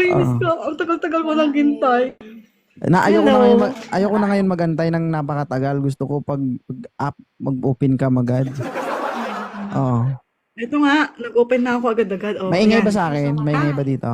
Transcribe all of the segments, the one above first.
Nakakainis Oo. ka. Ang tagal-tagal mo nang hintay. Ayoko Hello. ayoko na ngayon magantay ng napakatagal. Gusto ko pag mag-open ka magad. Oo. Ito nga, nag-open na ako agad-agad. Oh, Maingay ba ayan. sa akin? Maingay Ah, ba dito?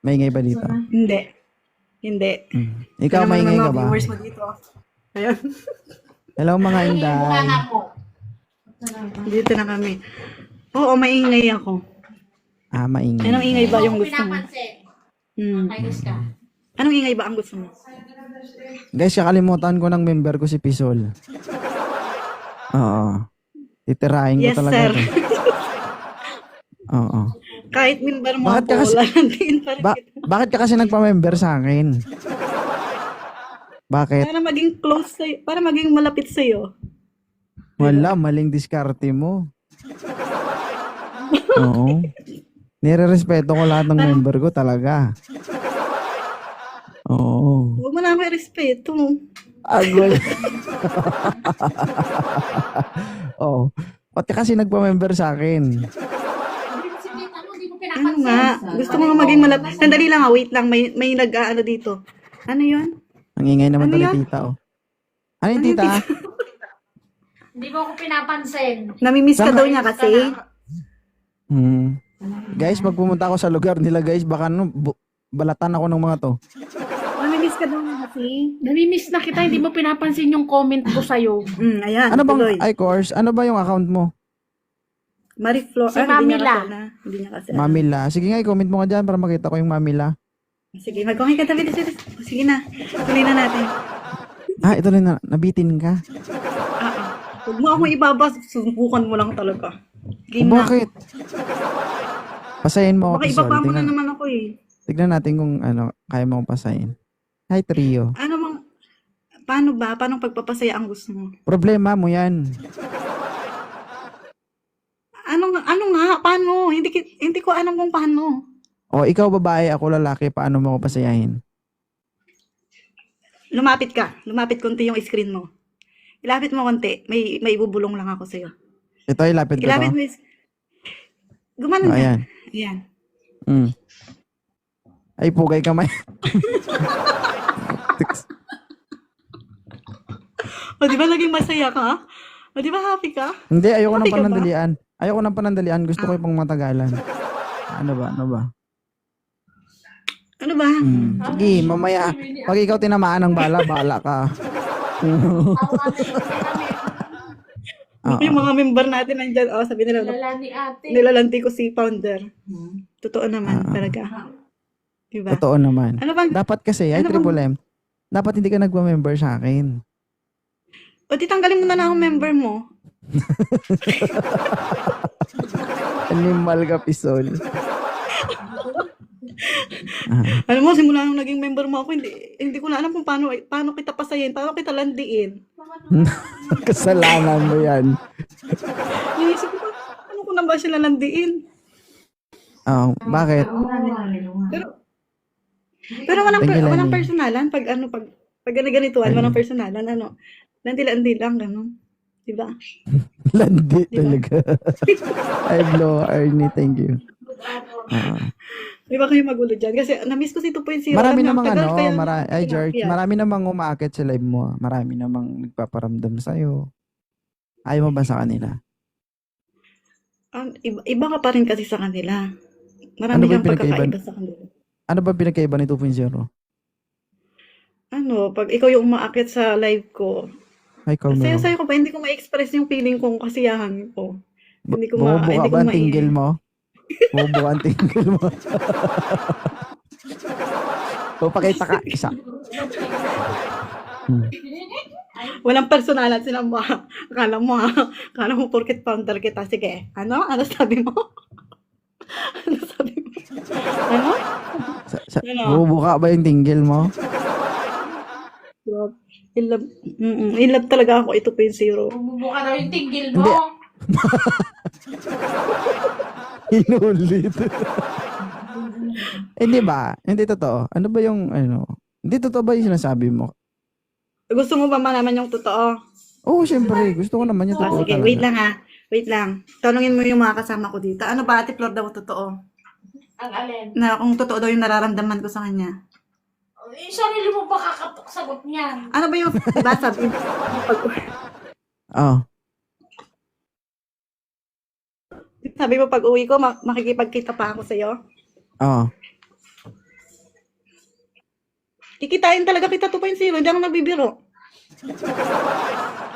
Maingay ba dito? hindi. Hindi. Ikaw Tignan mo naman maingay ka mga ba? viewers mo dito. Ayan. Hello mga inday. Dito na kami. Oo, maingay ako. Maingay Anong ingay ka. ba yung gusto mo? Hmm. Anong ingay ba ang gusto mo? Guys, kakalimutan ko ng member ko si Pisol. Oo. Titirahin ko Yes, talaga sir. to. Oo. Kahit member mo Bakit ako, ka kasi lalandiin pa rin kita. bakit ka kasi nagpa-member sa akin? Bakit? Para maging close sa'yo, para maging malapit sa'yo. Wala, maling diskarte mo. Oo. Nire-respeto ko lahat ng member ko talaga. Oo. Huwag mo na ako respeto. Agol. Oo. Pati kasi nagpa-member sa akin. Ano nga? Gusto mo nga maging malapit. Sandali lang, wait lang. May nag-aano dito. Ano yun? Ang ingay naman Ano to ni yan? tita, oh. Ano yung Ano yung tita? Hindi mo ako pinapansin. Namimiss ka Saan daw niya kasi. Guys, pag pumunta ako sa lugar nila, guys, baka balatan ako ng mga to. Namimiss ka daw niya kasi. Namimiss na kita, hindi mo pinapansin yung comment ko sa'yo. Ayan, Ano tuloy. bang, course? Ano ba yung account mo? Mariflor. Si Mamila. Hindi niya kasi. Mamila. Sige nga, i-comment mo ka dyan para makita ko yung Mamila. Sige, mag-comment ka tabi. Sige na. Tuloy na natin. Ito rin na, nabitin ka. Huwag mo akong ibabas. Subukan mo lang talaga. Game na. Bakit? Pasayin mo Baka ako, ibaba Pisol. mo na naman ako eh. Tignan natin kung kaya mo akong pasayin. Hi, Trio. Ano mang, paano ba? Paano pagpapasaya ang gusto mo? Problema mo yan. Ano nga? Paano? Hindi ko alam kung paano. O, ikaw babae, ako lalaki, paano mo ako pasayahin? Lumapit ka. Lumapit konti yung screen mo. Ilapit mo konti. May ibubulong lang ako sa'yo. Ito, ilapit ko Ilapit to. mo Gumanon ka. Ayan. Ayan. Ay, pugay kamay. O, di ba naging masaya ka? O, di ba happy ka? Hindi, ayoko Happy ng ka ba? panandalian. Ayoko ng panandalian. Gusto ko yung pang matagalan. Ano ba? Ano ba? Sige, mamaya. Pag ikaw tinamaan ng bala, bala ka. Yung mga member natin nandyan, sabi nila, Lala ni ate. nilalanti ko si Founder. Totoo naman, talaga. Diba? Totoo naman. Ano bang, Dapat kasi, ay Ano Triple M, dapat hindi ka nagpa-member sa akin. o titanggalin mo na lang ang member mo. Animal ka, Pisol. Alam mo, simula nung naging member mo ako, hindi ko na alam kung paano kita pasayin, paano kita landiin. Kasalanan mo yan. Inisip ko, ano ko na ba sila landiin? Bakit? Pero walang, Thank you, walang Lenny. personalan, pag ganituan, walang personalan, landi-landi lang, gano'n. Diba? Landi talaga. I blow, Ernie. Thank you. Di ba kayo magulo dyan? Kasi na-miss ko si 2.0. Marami Alam namang niyo, tagal kaya ay George, tinapya. marami namang umaakit sa live mo. Marami namang nagpaparamdam sa'yo. Ayaw mo ba sa kanila? Iba ka pa rin kasi sa kanila. Ano Marami ba yung kang pinagkaiba? pagkakaiba sa kanila. Ano ba pinagkaiba ni 2.0? Pag ikaw yung umaakit sa live ko, Ay, calm mo. saya-saya ko pa, hindi ko ma-express yung feeling kong kasiyahan ko. Hindi ko Bobo ka hindi ko ba ang tinggil mo? Bobo ka ang tinggil mo. Pakita ka, isa. Walang personalan sinamba. Akala mo porket founder kita. Sige, ano? Ano sabi mo? Ano sabi mo? Ano? Ano? Bobo ka ba yung tinggil mo? In love talaga ako, 2.0. Bumubuka daw yung tinggil mo. Hindi. Inulit. Hindi ba? Hindi totoo. Ano ba yung Hindi totoo ba yung sinasabi mo? Gusto mo ba malaman yung totoo? Oo, syempre. Gusto ko naman yung totoo Sige, talaga. wait lang ha. Wait lang. Tanungin mo yung mga kasama ko dito. Ano ba, Ate Flor daw totoo? Ang alin? Na kung totoo daw yung nararamdaman ko sa kanya. Yung sarili mo ba sagot niyan? Ano ba yung, diba sabi, Oh. sabi mo pag uwi ko, makikipagkita pa ako sa'yo? Oh. Kikitain talaga kita 2.0, hindi ako nagbibiro.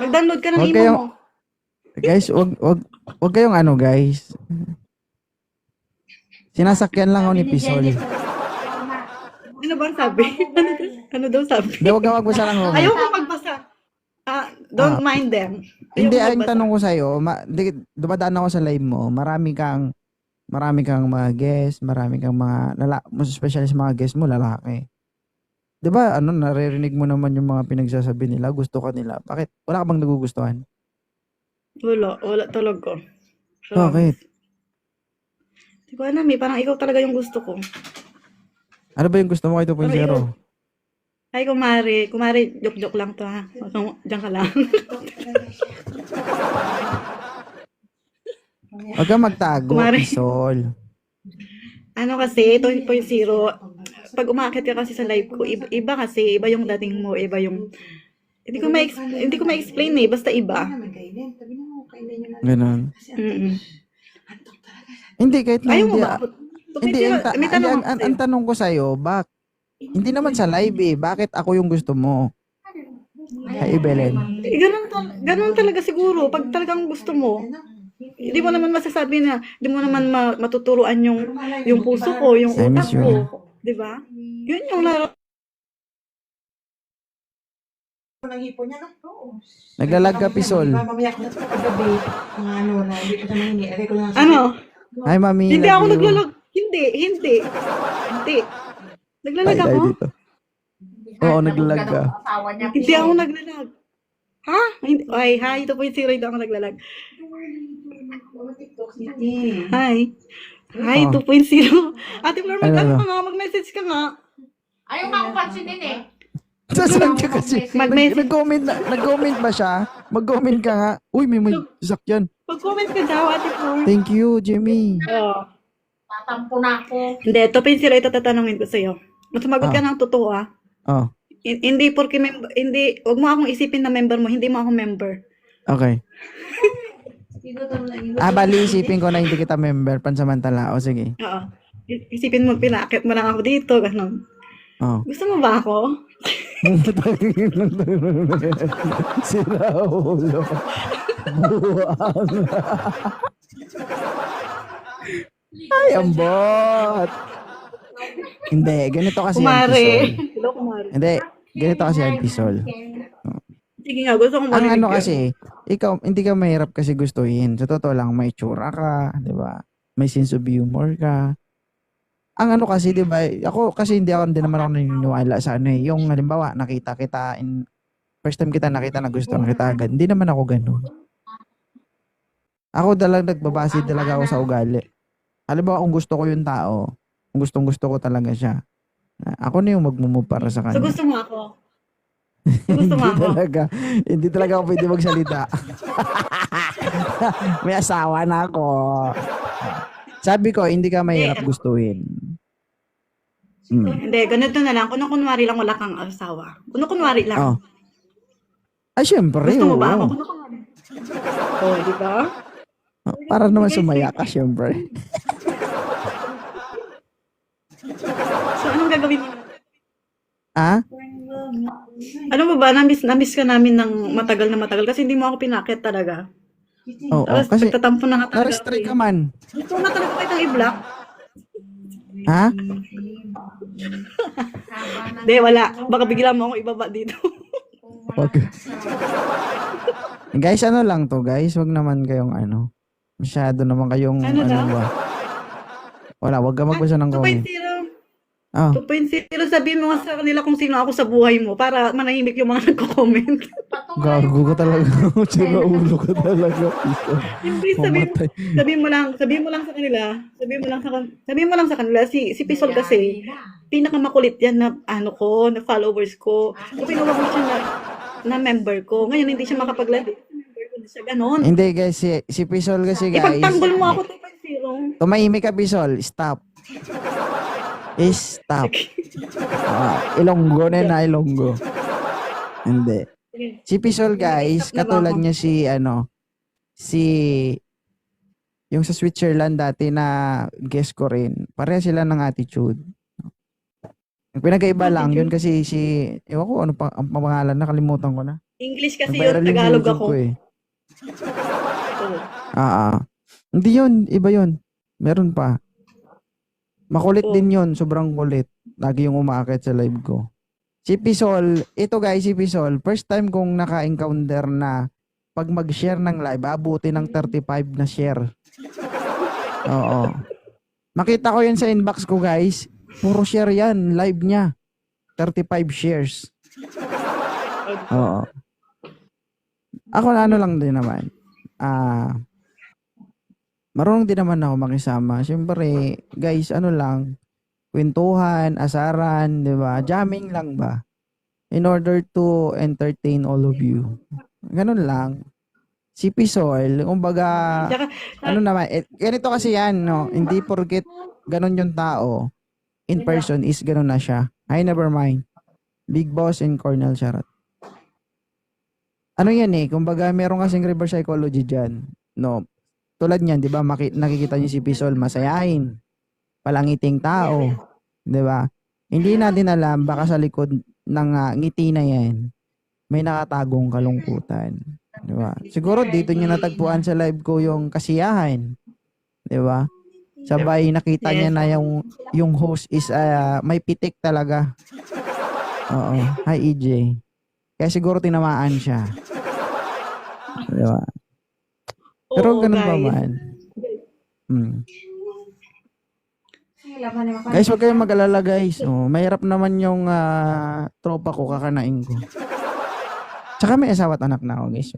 Mag-download ka ng Huwag imo kayo- mo. Guys, wag kayong ano, guys. Sinasakyan lang ako ni Pisol. Ano ba ang sabi? ano daw sabi? Hindi, wag basa lang ako. Ayaw ko magbasa. Don't mind them. Hindi, Ayaw ko ang magbasa. tanong ko sa'yo, dumadaan ako sa live mo, marami kang mga guest, marami kang mas especially sa mga guest mo, lalaki. Di ba, naririnig mo naman yung mga pinagsasabi nila, gusto ka nila. Bakit? Wala ka bang nagugustuhan? Wala talaga. Bakit? Di ko alam parang ikaw talaga yung gusto ko. Ano ba yung gusto mo kay 2.0? Ay, kumari, joke lang to ha. Diyan ka lang. Huwag kang magtago, Kumari. Pisol. Ano kasi, 2.0, pag umakit ka kasi sa live ko, iba kasi, iba yung dating mo, iba yung, hindi ko ma-explain basta iba. Ganon. Mm-mm. Hindi, kahit na Ayaw hindi. mo ba? Hindi, May tanong ako ang sa'yo. tanong ko sa'yo, hindi naman sa live bakit ako yung gusto mo? Kay Ibelen. Ganun talaga siguro, pag talagang gusto mo, hindi mo naman masasabi na, hindi mo naman matuturuan yung puso ko, yung I miss utak you. ko. Di ba? Yun yung Nanghipo niya, no? Oo. Naglalag ka, Pisol. Mamaya ko na sa paggabi, mga na hindi ko na mahingi. Aray ko lang sa... ano, Hi, Mami. hindi love ako you. naglalag. Hindi. Naglalag Tayo ako? dito. Oo, naglalag ka. Asawa niya. Hindi ako naglalag. Ha? Ay, hi, 2.0, hindi ako naglalag. TikTok City. Hi. Hi, Oh. 2.0. Ate Flor, Ano? ka nga, mag-message ka nga. Ayaw nga ako pansinin eh. Saan ka kasi? Mag-message. Nag-comment ba siya? Mag-comment ka nga. Uy, may sasakyan. Mag-comment ka daw, Ate Flor. Thank you, Jimmy. Oh. Tatampo na ako. Hindi, 2.0, ito tatanungin ko sa'yo. Sumagot ka ng totoo, ah. Oh, Hindi porque wag mo akong isipin na member mo, hindi mo ako member. okay. Bali, isipin ko na hindi kita member, pansamantala. O, sige. Oo. Isipin mo, pinakit mo lang ako dito, gano'n. Oh. Gusto mo ba ako? Si Raulo. Buwang. Ay, ambot. Hindi, ganito kasi ang Kumare. Pisol. Hello, kumare. Hindi, ganito kasi ang Pisol. Sige nga, gusto kong Ang marinig ano yun. kasi, ikaw, hindi ka mahirap kasi gustuhin. Sa totoo lang, may tsura ka, di ba? May sense of humor ka. Ang ano kasi, di ba, ako kasi hindi naman ako naniniwala sa ano eh. Yung halimbawa, nakita kita, first time kita nakita na gusto na kita agad. Hindi naman ako ganun. Ako nagbabase talaga ako sa ugali. Halimbawa, kung gusto ko yung tao, kung gusto ko talaga siya, ako na yung magmumove para sa So, kanya. gusto mo ako? So, gusto mo ako? Hindi talaga ako pwede magsalita. May asawa na ako. Sabi ko, hindi ka mahirap gustuhin. Hindi, ganito na lang. Kung kunwari lang wala kang asawa. Kung kunwari lang. Oh. Ay, syempre. Gusto mo oo. ba ako? Kung kunwari. Oh, di ba? Para naman sumaya ka, syempre. So, anong gagawin mo? Ah? Ano ba ba? Namiss ka namin ng matagal na matagal kasi hindi mo ako pinakit talaga. Oo, Tapos kasi nagtatampo na nga talaga. na-restrict ka man. Gusto na talaga kitang i-block. Ha? Hindi, wala. Baka bigla mo akong ibaba dito. Wag. Guys, ano lang to, guys? Wag naman kayong ano. Masyado naman kayong Ano daw? ba? Wala, wag ka magbasa ng comment. 2.0. Oh. 2.0. Sabihin mo nga sa kanila kung sino ako sa buhay mo para manahimik yung mga nagko-comment. Gago ka talaga. Tsaka ulo ka talaga. Hindi, sabihin Mamatay. sabihin mo lang sa kanila. Sabihin mo lang sa kanila si Pisol kasi pinakamakulit yan na na followers ko. So pinuha ko siya na member ko. Ngayon hindi siya makapag-live. Member ko hindi siya ganon. Hindi guys, si Pisol kasi guys. Ipagtanggol mo ako 2.0. Tumahimik ka, Pisol. Stop. Stop. Sige. Ilonggo na Ilonggo. Hindi. Sige. Si Pisol guys, Stop na ba katulad ako? niya si yung sa Switzerland dati na guest ko rin. Pareha sila ng attitude. Yung pinagkaiba lang yun kasi ewan ko ano pa ang pangalan, nakalimutan ko na. English kasi Nag-viral yun, yung Tagalog YouTube ako. ko eh. Oo. Hindi yun, iba yun. Meron pa. Makulit Oo. din yun, sobrang kulit. Lagi yung umaakit sa live ko. Si Pisol, ito guys, si Pisol, first time kong naka-encounter na pag mag-share ng live, abuti ng 35 na share. Oo. Makita ko yan sa inbox ko guys. Puro share yan, live niya. 35 shares. Oo. Ako na ano lang din naman. Marunong din naman ako makisama. Siyempre, guys, ano lang, kwentuhan, asaran, di ba? Jamming lang ba? In order to entertain all of you. Ganun lang. Si Pisol, kumbaga, Tsaka, ano naman, ganito kasi yan, no? Hindi porket ganun yung tao, in person is ganun na siya. Ay, never mind. Big Boss and Cornel Charot. Ano yan eh, kumbaga meron kasing reverse psychology dyan. No, tulad niyan, di ba, nakikita niyo si Pisol, masayahin, palangiting tao, di ba? Hindi natin alam, baka sa likod ng ngiti na yan, may nakatagong kalungkutan. Di ba? Siguro dito niyo natagpuan sa live ko yung kasiyahan. Di ba? Sabay nakita niya na yung host is may pitik talaga. Oo. Hi EJ. Kaya siguro tinamaan siya. Di ba? Pero oo, ganun pa guys. man. Guys, wag kayong mag-alala guys. Oh, mahirap naman yung tropa ko, kakanain ko. Tsaka may asawa at anak na ako guys.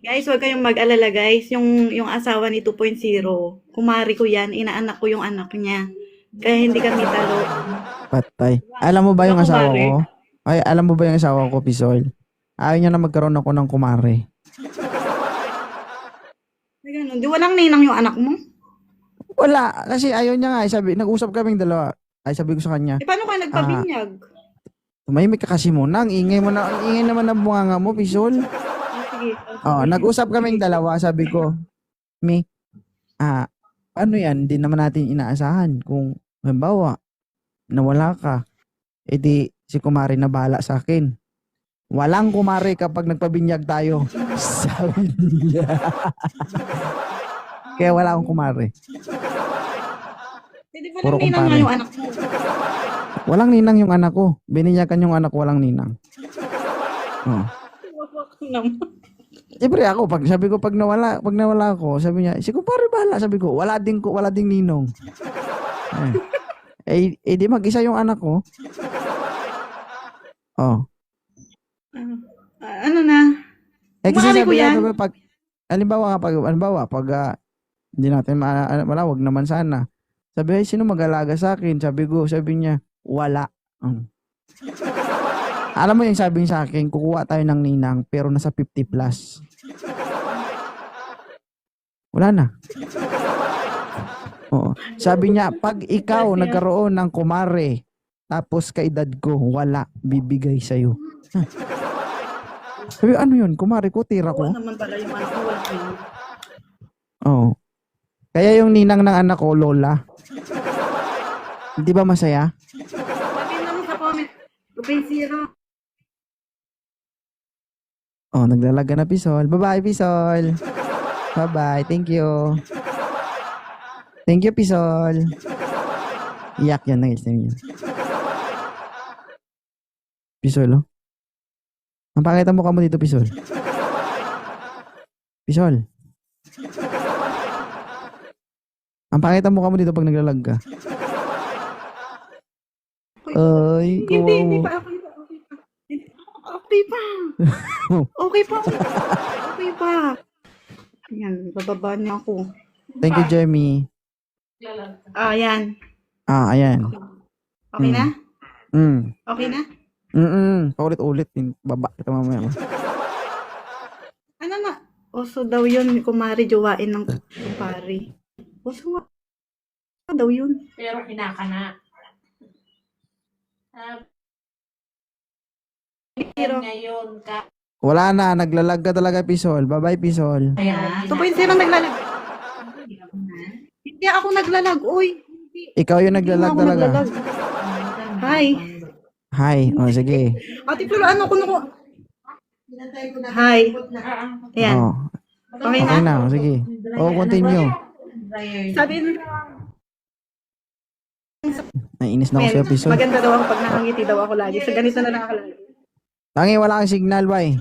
Guys, huwag kayong mag-alala, guys. Yung asawa ni 2.0, kumari ko yan, inaanak ko yung anak niya. Kaya hindi kami talo. Patay. Alam mo ba yung Ako, asawa Mare. ko? Ay, alam mo ba yung asawa ko, Pisol? Ayaw niya na magkaroon ako ng kumare. Ay, ganun. Di walang ninang yung anak mo? Wala. Kasi ayaw niya nga. Nag-usap kaming dalawa. Ay, sabi ko sa kanya, Eh, paano ka nagpabinyag? tumahimik ka kasi muna. Ang ingay mo na, ang ingay naman ng bunganga mo, Pisol. Sige. Nag-usap kaming dalawa. Sabi ko, ano yan? Hindi naman natin inaasahan. Kung, halimbawa, nawala ka, edi si kumari na bahala sa akin. Walang kumari kapag nagpabinyag tayo. Sabi niya. Kaya wala akong kumari. Hindi Puro walang ninang kumpare. nga yung anak mo. Walang ninang yung anak ko. Bininyagan yung anak ko, walang ninang. Oh. Wawak naman. Siyempre ako, pag nawala ako, sabi niya, si kumpare bahala. Sabi ko, wala ding ninong. Di mag-isa yung anak ko. Oh. Ano na? Kasi Kumari ko sabi niya, yan. diba, pag hindi natin malawag naman sana. Sabi, ay, sino mag-alaga sa akin? Sabi niya, wala. Alam mo yung sabi niya sa akin, kukuha tayo ng ninang, pero nasa 50 plus. Wala na. Oo. Sabi niya, pag ikaw nagkaroon ng kumare, tapos kaedad ko, wala, bibigay sa'yo. Sabi, ano yun? Kumare ko, tira ko. Wala naman pala yung anak mo. Walang ninang. Oo. Kaya yung ninang ng anak ko, Lola. Hindi ba masaya? Sabi naman sa comment, 2.0. Oh, naglalaga na Pisol. Bye-bye, Pisol. Bye-bye. Thank you. Thank you, Pisol. Iyak yan. Nangis na yun. Pisol, oh. Ang pangit ang mukha mo dito, Pisol. Pisol. Ang pangit ang mukha mo dito pag naglalag ka. Ay, Hindi kawawa. pa. Okay pa. Okay pa. Okay pa. Ayan, bababa niya ako. Thank you, Jeremy. Ayan. Ayan. Okay na? Okay na? Paulit-ulit. Baba. Ito mamaya. Ano na? Oso daw yun, kumari jowain ng kumpari. Oso nga. daw yun. Pero kinakana. Pero, Ngayon ka. Wala na, naglalag ka talaga, Pisol. Bye-bye, Pisol. Kaya, 2.0 naglalag. Hindi ako naglalag, uy. Ikaw yung Hindi naglalag ako talaga. naglalag. Hi. Hi. O, sige. Ate Flor, ano ko pinatay ko na. Hi. Na, Ayan. O, Okay okay na? na. O, sige. O, continue. dryer. Sabi, Naiinis na ako sa'yo, Pisol. maganda daw ako pag nakangiti daw ako lagi. So, ganito na lang ako lagi. Tangi, wala kang signal, bye.